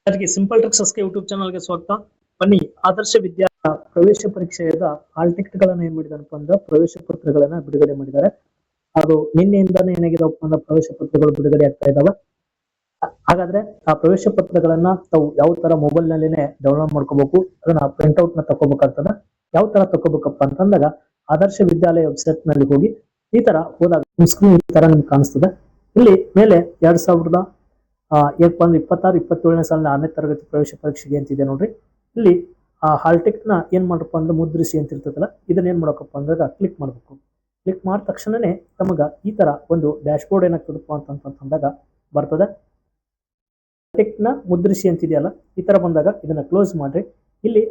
ಅದಕ್ಕೆ simple tricks YouTube ಚಾನಲ್ಗೆ ಸ್ವಾಗತ. ಬನ್ನಿ, ಆದರ್ಶ ವಿದ್ಯಾ ಪ್ರವೇಶ ಪರೀಕ್ಷೆಯ ಹಾಲ್ ಟಿಕೆಟ್ ಗಳನ್ನ ಏನ್ ಮಾಡಿದಾರಪ್ಪ ಅಂದ್ರೆ ಪ್ರವೇಶ ಪತ್ರಗಳನ್ನ ಬಿಡುಗಡೆ ಮಾಡಿದ್ದಾರೆ. ಅದು ನಿನ್ನೆಯಿಂದಾನೇ ಏನಾಗಿದಪ್ಪ ಅಂದ್ರೆ ಪ್ರವೇಶ ಪತ್ರಗಳು ಬಿಡುಗಡೆ ಆಗ್ತಾ ಇದಾವೆ. ಹಾಗಾದ್ರೆ ಆ ಪ್ರವೇಶ ಪತ್ರಗಳನ್ನ ತಾವು ಯಾವ ತರ ಮೊಬೈಲ್ ನಲ್ಲಿನೇ ಡೌನ್ಲೋಡ್ ಮಾಡ್ಕೋಬೇಕು, ಅದನ್ನ ಪ್ರಿಂಟ್ ಔಟ್ ನ ತಗೋಬೇಕಾಗ್ತದ. ಯಾವ ತರ ತಗೋಬೇಕಪ್ಪ ಅಂತಂದಾಗ ಆದರ್ಶ ವಿದ್ಯಾಲಯ ವೆಬ್ಸೈಟ್ ನಲ್ಲಿ ಹೋಗಿ ಈ ತರ ಹೋದಾಗ ಸ್ಕ್ರೀನ್ ಈ ತರ ನಿಮ್ಗೆ ಕಾಣಿಸ್ತದೆ. ಇಲ್ಲಿ ಮೇಲೆ 2026-27ನೇ ಸಾಲಿನ 6ನೇ ತರಗತಿ ಪ್ರವೇಶ ಪರೀಕ್ಷೆಗೆ ಅಂತಿದೆ ನೋಡ್ರಿ. ಇಲ್ಲಿ ಆ ಹಾಲ್ ಟಿಕೆಟ್ ನ ಏನ್ ಮಾಡ್ರಪ್ಪ ಅಂದ್ರೆ ಮುದ್ರಿಸಿ ಅಂತ ಇರ್ತದಲ್ಲ, ಇದನ್ನ ಏನ್ ಮಾಡಬೇಕಪ್ಪ ಅಂದಾಗ ಕ್ಲಿಕ್ ಮಾಡ್ಬೇಕು. ಕ್ಲಿಕ್ ಮಾಡಿದ ತಕ್ಷಣನೇ ತಮಗ ಈ ತರ ಒಂದು ಡ್ಯಾಶ್ ಬೋರ್ಡ್ ಏನಾಗ್ತದಪ್ಪ ಅಂತಂದಾಗ ಬರ್ತದೆ. ಟಿಕೆಟ್ ನ ಮುದ್ರಿಸಿ ಅಂತಿದೆಯಲ್ಲ, ಈ ತರ ಬಂದಾಗ ಇದನ್ನ ಕ್ಲೋಸ್ ಮಾಡ್ರಿ. ಇಲ್ಲಿ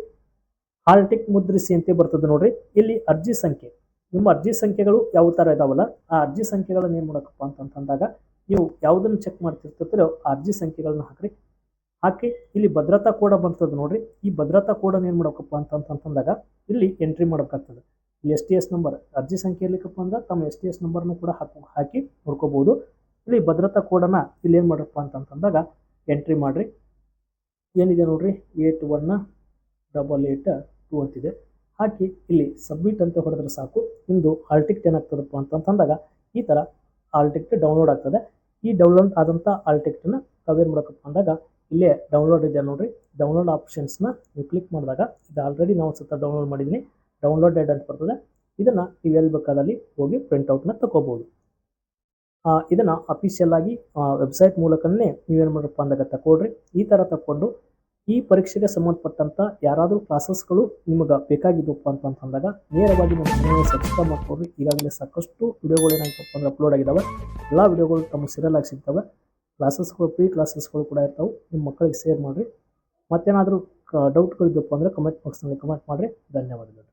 ಹಾಲ್ ಟಿಕೆಟ್ ಮುದ್ರಿಸಿ ಅಂತ ಬರ್ತದೆ ನೋಡ್ರಿ. ಇಲ್ಲಿ ಅರ್ಜಿ ಸಂಖ್ಯೆ, ನಿಮ್ಮ ಅರ್ಜಿ ಸಂಖ್ಯೆಗಳು ಯಾವ ತರ ಇದಾವಲ್ಲ, ಆ ಅರ್ಜಿ ಸಂಖ್ಯೆಗಳನ್ನ ಏನ್ ಮಾಡಕಪ್ಪ ಅಂತಂದಾಗ ನೀವು ಯಾವುದನ್ನು ಚೆಕ್ ಮಾಡ್ತಿರ್ತೀರೋ ಆ ಅರ್ಜಿ ಸಂಖ್ಯೆಗಳನ್ನ ಹಾಕಿ ಇಲ್ಲಿ ಭದ್ರತಾ ಕೋಡ್ ಬರ್ತದೆ ನೋಡ್ರಿ. ಈ ಭದ್ರತಾ ಕೋಡ್ ಏನ್ ಮಾಡಬೇಕಪ್ಪ ಅಂತಂದಾಗ ಇಲ್ಲಿ ಎಂಟ್ರಿ ಮಾಡಬೇಕಾಗ್ತದೆ. ಇಲ್ಲಿ STS ನಂಬರ್ ಅರ್ಜಿ ಸಂಖ್ಯೆ ಇರ್ಲಿಕ್ಕಪ್ಪ ಅಂದ್ರೆ ತಮ್ಮ STS ನಂಬರ್ನು ಕೂಡ ಹಾಕಿ ನೋಡ್ಕೋಬಹುದು. ಇಲ್ಲಿ ಭದ್ರತಾ ಕೋಡನ್ನ ಇಲ್ಲಿ ಏನ್ ಮಾಡ್ರಪ್ಪ ಅಂತಂದಾಗ ಎಂಟ್ರಿ ಮಾಡ್ರಿ. ಏನಿದೆ ನೋಡ್ರಿ 818882 ಅಂತಿದೆ. ಹಾಕಿ ಇಲ್ಲಿ ಸಬ್ಮಿಟ್ ಅಂತ ಹೊಡೆದ್ರೆ ಸಾಕು. ನಿಮ್ದು ಹಾಲ್ ಟಿಕೆಟ್ ಏನಾಗ್ತದಪ್ಪ ಅಂತಂದಾಗ ಈ ತರ ಹಾಲ್ ಟಿಕೆಟ್ ಡೌನ್ಲೋಡ್ ಆಗ್ತದೆ. ಈ ಡೌನ್ಲೋಡ್ ಆದಂತ ಹಾಲ್ ಟಿಕೆಟ್ ನ ತಾವೇನ್ ಮಾಡಕಪ್ಪ ಅಂದಾಗ ಇಲ್ಲೇ ಡೌನ್ಲೋಡ್ ಇದೆ ನೋಡ್ರಿ. ಡೌನ್ಲೋಡ್ ಆಪ್ಷನ್ಸ್ ನ ನೀವು ಕ್ಲಿಕ್ ಮಾಡಿದಾಗ ಇದು ಆಲ್ರೆಡಿ ನಾವು ಸತ ಡೌನ್ಲೋಡ್ ಮಾಡಿದೀನಿ, ಡೌನ್ಲೋಡೆಡ್ ಅಂತ ಬರ್ತದೆ. ಇದನ್ನ ನೀವು ಎಲ್ಲಿ ಬೇಕಾದಲ್ಲಿ ಹೋಗಿ ಪ್ರಿಂಟ್ ಔಟ್ ನ ತಗೋಬಹುದು. ಇದನ್ನ ಅಫಿಷಿಯಲ್ ಆಗಿ ವೆಬ್ಸೈಟ್ ಮೂಲಕನೇ ನೀವೇನ್ ಮಾಡ್ರಪ್ಪ ಅಂದಾಗ ತಗೊಳ್ರಿ. ಈ ತರ ತಕೊಂಡು ಈ ಪರೀಕ್ಷೆಗೆ ಸಂಬಂಧಪಟ್ಟಂತ ಯಾರಾದರೂ ಕ್ಲಾಸಸ್ಗಳು ನಿಮಗೆ ಬೇಕಾಗಿದ್ದಪ್ಪ ಅಂತಂದಾಗ ನೇರವಾಗಿ ನಮ್ಮ ಚಾನಲ್ ಸಬ್ಸ್ಕ್ರೈಬ್ ಮಾಡ್ಕೊಡ್ರಿ. ಈಗಾಗಲೇ ಸಾಕಷ್ಟು ವಿಡಿಯೋಗಳು ಏನಾಗಿತ್ತಪ್ಪ ಅಂದ್ರೆ ಅಪ್ಲೋಡ್ ಆಗಿದ್ದಾವೆ. ಎಲ್ಲ ವಿಡಿಯೋಗಳು ತಮ್ಮ ಸೀರಿಯಲ್ ಆಗಿ ಸಿಗ್ತವೆ. ಕ್ಲಾಸಸ್ಗಳು ಫ್ರೀ ಕ್ಲಾಸಸ್ಗಳು ಕೂಡ ಇರ್ತಾವೆ. ನಿಮ್ಮ ಮಕ್ಕಳಿಗೆ ಶೇರ್ ಮಾಡಿರಿ. ಮತ್ತೇನಾದರೂ ಡೌಟ್ಗಳಿದ್ದಪ್ಪ ಅಂದರೆ ಕಮೆಂಟ್ ಬಾಕ್ಸ್ನಲ್ಲಿ ಕಮೆಂಟ್ ಮಾಡಿರಿ. ಧನ್ಯವಾದಗಳು.